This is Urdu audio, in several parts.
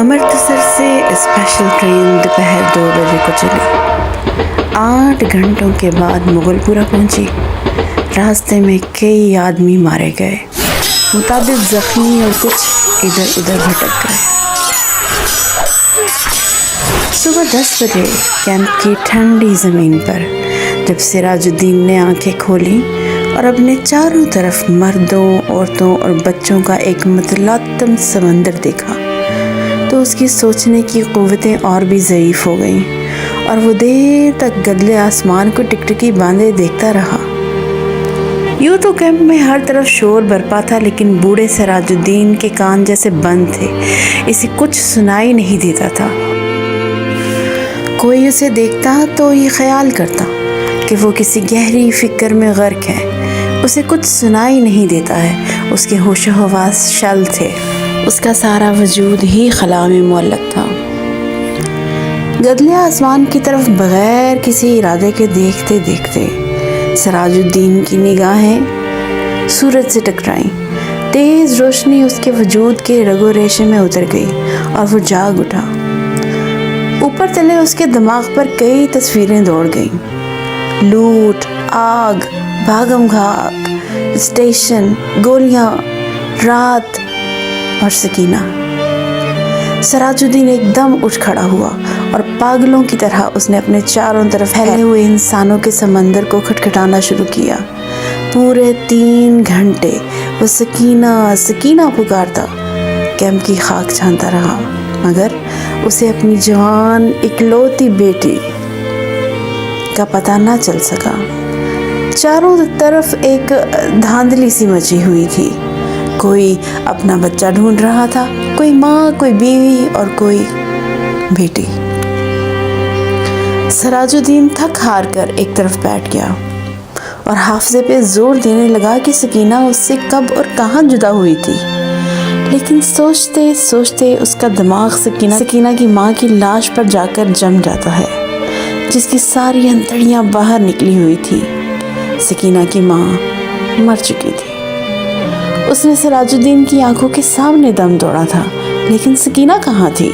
امرتسر سے اسپیشل ٹرین دوپہر 2 بجے کو چلی۔ 8 گھنٹوں کے بعد مغل پورہ پہنچی۔ راستے میں کئی آدمی مارے گئے، متعدد زخمی اور کچھ ادھر ادھر بھٹک گئے۔ صبح 10 بجے کیمپ کی ٹھنڈی زمین پر جب سراج الدین نے آنکھیں کھولیں اور اپنے چاروں طرف مردوں، عورتوں اور بچوں کا ایک متلاطم سمندر دیکھا تو اس کی سوچنے کی قوتیں اور بھی ضعیف ہو گئیں اور وہ دیر تک گدلے آسمان کو ٹکٹکی باندھے دیکھتا رہا۔ یوں تو کیمپ میں ہر طرف شور برپا تھا، لیکن بوڑھے سراج الدین کے کان جیسے بند تھے، اسے کچھ سنائی نہیں دیتا تھا۔ کوئی اسے دیکھتا تو یہ خیال کرتا کہ وہ کسی گہری فکر میں غرق ہے، اسے کچھ سنائی نہیں دیتا ہے، اس کے ہوش و حواس شل تھے، اس کا سارا وجود ہی خلا میں معلق تھا۔ گدلے آسمان کی طرف بغیر کسی ارادے کے دیکھتے دیکھتے سراج الدین کی نگاہیں سورج سے ٹکرائیں۔ تیز روشنی اس کے وجود کے رگ و ریشے میں اتر گئی اور وہ جاگ اٹھا۔ اوپر تلے اس کے دماغ پر کئی تصویریں دوڑ گئیں، لوٹ، آگ، بھاگم بھاگ، اسٹیشن، گولیاں، رات اور سکینہ۔ سراج الدین ایک دم اٹھ کھڑا ہوا اور پاگلوں کی طرح اس نے اپنے چاروں طرف پھیلے ہوئے انسانوں کے سمندر کو کھٹکھٹانا شروع کیا۔ پورے 3 گھنٹے وہ سکینہ سکینہ پکارتا، کیمپ کی خاک چھانتا رہا، مگر اسے اپنی جوان اکلوتی بیٹی کا پتہ نہ چل سکا۔ چاروں طرف ایک دھاندلی سی مچی ہوئی تھی، کوئی اپنا بچہ ڈھونڈ رہا تھا، کوئی ماں، کوئی بیوی اور کوئی بیٹی۔ سراج الدین تھک ہار کر ایک طرف بیٹھ گیا اور حافظے پہ زور دینے لگا کہ سکینہ اس سے کب اور کہاں جدا ہوئی تھی، لیکن سوچتے سوچتے اس کا دماغ سکینہ کی ماں کی لاش پر جا کر جم جاتا ہے، جس کی ساری انتڑیاں باہر نکلی ہوئی تھی۔ سکینہ کی ماں مر چکی تھی۔ اس نے سراج الدین کی آنکھوں کے سامنے دم توڑا تھا، لیکن سکینہ کہاں تھی،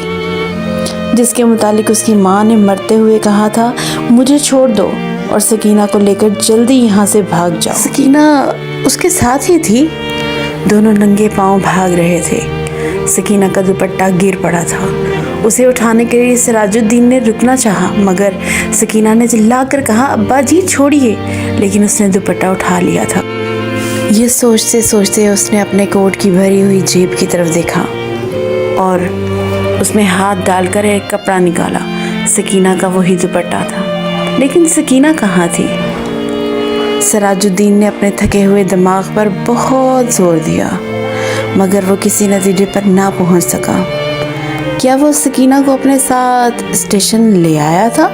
جس کے متعلق اس کی ماں نے مرتے ہوئے کہا تھا، مجھے چھوڑ دو اور سکینہ کو لے کر جلدی یہاں سے بھاگ جاؤ۔ سکینہ اس کے ساتھ ہی تھی، دونوں ننگے پاؤں بھاگ رہے تھے۔ سکینہ کا دوپٹہ گر پڑا تھا، اسے اٹھانے کے لیے سراج الدین نے رکنا چاہا، مگر سکینہ نے چلا کر کہا، ابا جی چھوڑیے، لیکن اس نے دوپٹہ اٹھا لیا تھا۔ یہ سوچتے سوچتے اس نے اپنے کوٹ کی بھری ہوئی جیب کی طرف دیکھا اور اس میں ہاتھ ڈال کر ایک کپڑا نکالا۔ سکینہ کا وہی دوپٹہ تھا، لیکن سکینہ کہاں تھی؟ سراج الدین نے اپنے تھکے ہوئے دماغ پر بہت زور دیا، مگر وہ کسی نتیجے پر نہ پہنچ سکا۔ کیا وہ سکینہ کو اپنے ساتھ اسٹیشن لے آیا تھا؟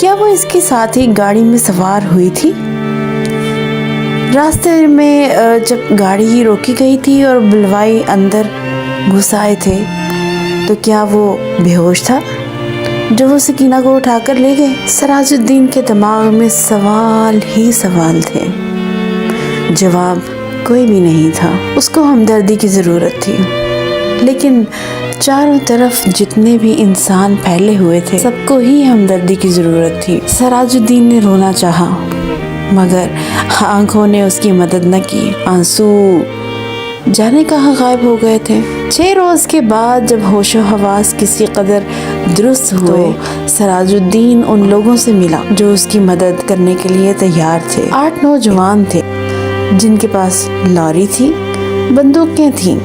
کیا وہ اس کے ساتھ ہی گاڑی میں سوار ہوئی تھی؟ راستے میں جب گاڑی روکی گئی تھی اور بلوائی اندر گھس آئے تھے تو کیا وہ بے ہوش تھا جو وہ سکینہ کو اٹھا کر لے گئے؟ سراج الدین کے دماغ میں سوال ہی سوال تھے، جواب کوئی بھی نہیں تھا۔ اس کو ہمدردی کی ضرورت تھی، لیکن چاروں طرف جتنے بھی انسان پھیلے ہوئے تھے سب کو ہی ہمدردی کی ضرورت تھی۔ سراج الدین نے رونا چاہا، مگر آنکھوں نے اس کی مدد نہ کی، آنسو جانے کہاں غائب ہو گئے تھے۔ 6 روز کے بعد جب ہوش و حواس کسی قدر درست ہوئے، سراج الدین ان لوگوں سے ملا جو اس کی مدد کرنے کے لیے تیار تھے۔ 8 نوجوان تھے جن کے پاس لاری تھی، بندوقیں تھیں۔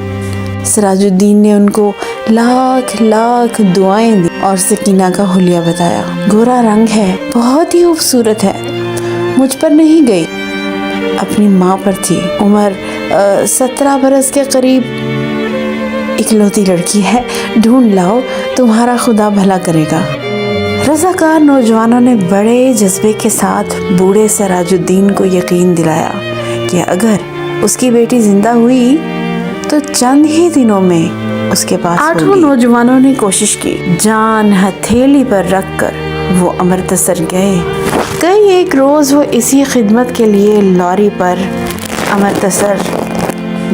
سراج الدین نے ان کو لاکھ لاکھ دعائیں دی اور سکینہ کا حلیہ بتایا۔ گورا رنگ ہے، بہت ہی خوبصورت ہے، مجھ پر نہیں گئی، اپنی ماں پر تھی، عمر 17 برس کے قریب، اکلوتی لڑکی ہے، ڈھونڈ لاؤ، تمہارا خدا بھلا کرے گا۔ رضاکار نوجوانوں نے بڑے جذبے کے ساتھ بوڑھے سراج الدین کو یقین دلایا کہ اگر اس کی بیٹی زندہ ہوئی تو چند ہی دنوں میں اس کے پاس ہوگی۔ 8 نوجوانوں نے کوشش کی، جان ہتھیلی پر رکھ کر وہ امرتسر گئے۔ کئی ایک روز وہ اسی خدمت کے لیے لاری پر امرتسر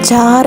4